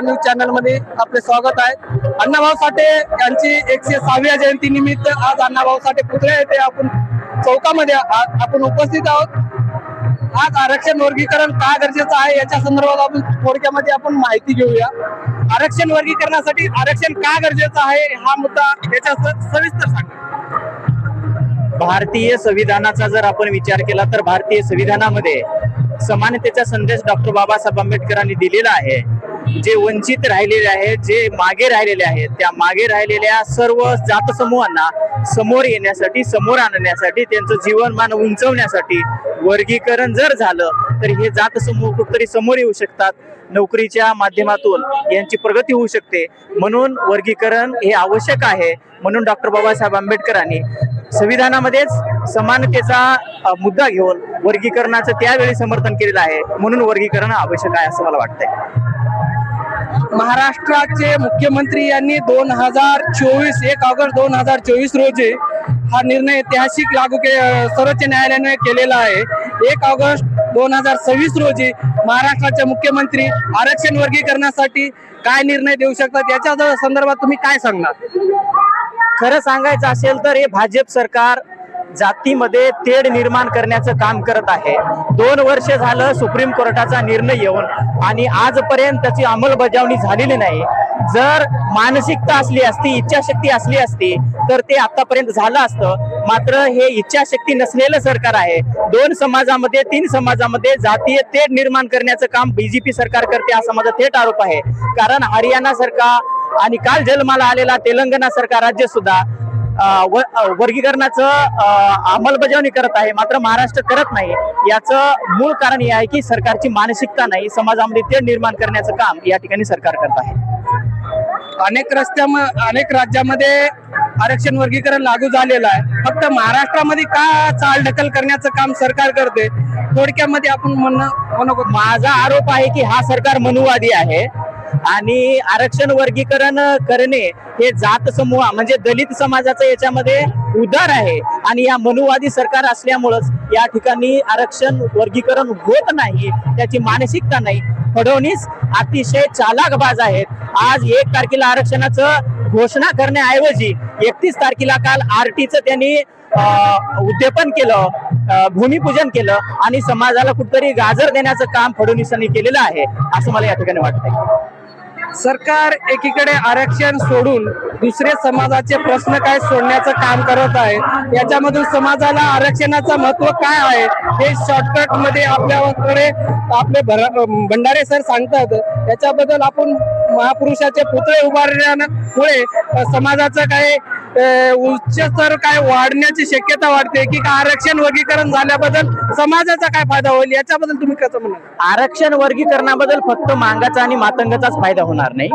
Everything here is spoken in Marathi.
न्यूज चॅनल मध्ये आपले स्वागत आहे। अण्णाभाऊ साठे यांची 106व्या जयंती निमित्त आज अण्णाभाऊ साठे पुतळे येथे आपण चौकामध्ये आपण उपस्थित आहोत। आज आरक्षण वर्गीकरण का गरजेचं आहे याच्या संदर्भात आपण थोडक्यामध्ये आपण माहिती घेऊया। आरक्षण वर्गीकरणासाठी आरक्षण का गरजेचं आहे हा मुद्दा याच्या सविस्तर सांगा। भारतीय संविधानाचा जर आपण विचार केला तर भारतीय संविधानामध्ये समानतेचा संदेश डॉक्टर बाबासाहेब आंबेडकरांनी दिलेला आहे। जे वंचित राहिलेले आहेत, जे मागे राहिलेले आहेत, त्या मागे राहिलेल्या सर्व जात समूहांना समोर येण्यासाठी, समोर आणण्यासाठी, त्यांचं जीवनमान उंचवण्यासाठी वर्गीकरण जर झालं तर हे जात समूह कुठेतरी समोर येऊ शकतात, नोकरीच्या माध्यमातून यांची प्रगती होऊ शकते। म्हणून वर्गीकरण हे आवश्यक आहे। म्हणून डॉक्टर बाबासाहेब आंबेडकरांनी संविधानामध्येच समानतेचा मुद्दा घेऊन वर्गीकरणाचं त्यावेळी समर्थन केलेलं आहे। म्हणून वर्गीकरण आवश्यक आहे असं मला वाटतंय। महाराष्ट्राचे मुख्यमंत्री यांनी 1 ऑगस्ट 2024 रोजी हा निर्णय ऐतिहासिक सर्वोच्च न्यायालयाने केलेला आहे। 1 ऑगस्ट 2026 रोजी महाराष्ट्राचे मुख्यमंत्री आरक्षण वर्गीकरणासाठी काय निर्णय देऊ शकतात याच्या संदर्भात तुम्ही काय सांगणार? खरं सांगायचं असेल तर हे भाजप सरकार जातीमध्ये तेढ निर्माण करण्याचं काम करत आहे। 2 वर्ष झालं सुप्रीम कोर्टाचा निर्णय येऊन आणि आजपर्यंत त्याची अंमलबजावणी झालेली नाही। जर मानसिकता असली असती, इच्छाशक्ती असली असती तर ते आतापर्यंत झालं असतं। मात्र हे इच्छाशक्ती नसलेलं सरकार आहे। 2 समाजामध्ये 3 समाजामध्ये जातीय तेढ निर्माण करण्याचं काम बीजेपी सरकार करते असा माझा थेट आरोप आहे। कारण हरियाणा सरकार आणि काल जन्माला आलेला तेलंगणा सरकार राज्य सुद्धा वर्गीकरणाचं अंमलबजावणी करत आहे, मात्र महाराष्ट्र करत नाही। याचं मूळ कारण हे आहे की सरकारची मानसिकता नाही, समाजामध्ये तेढ निर्माण करण्याचं काम या ठिकाणी सरकार करत आहे। अनेक राज्यामध्ये आरक्षण वर्गीकरण लागू झालेलं आहे, फक्त महाराष्ट्रामध्ये का चालढकल करण्याचं काम सरकार करते? थोडक्यामध्ये आपण माझा आरोप आहे की हा सरकार मनुवादी आहे आणि आरक्षण वर्गीकरण करणे हे जात समूह म्हणजे दलित समाजाचं याच्यामध्ये उदार आहे आणि या मनुवादी सरकार असल्यामुळेच या ठिकाणी आरक्षण वर्गीकरण होत नाही। त्याची मानसिकता नाही। फडणवीस अतिशय चालाकबाज आहेत। आज 1 तारखेला आरक्षणाचं घोषणा करण्याऐवजी 31 तारखेला काल आरटीचं त्यांनी उद्यापन केलं, भूमिपूजन केलं आणि समाजाला कुठतरी गाजर देण्याचं काम फडणवीसांनी केलेलं आहे असं मला या ठिकाणी वाटतंय। सरकार एकीकडे आरक्षण सोडून दुसरे समाजाचे प्रश्न काय सोडण्याचं काम करत आहे। याच्यामधून समाजाला आरक्षणाचं महत्व काय आहे हे शॉर्टकट मध्ये आपल्याकडे आपले भंडारे सर सांगतात। याच्याबद्दल आपण महापुरुषाचे पुतळे उभारण्यामुळे समाजाचं काय उच्च स्तर काय वाढण्याची शक्यता वाटते की आरक्षण वर्गीकरण झाल्याबद्दल समाजाचा काय फायदा होईल याच्याबद्दल तुम्ही कसं म्हणाल? आरक्षण वर्गीकरणाबद्दल फक्त मांगाचा आणि मातंगाचाच फायदा होणार नाही।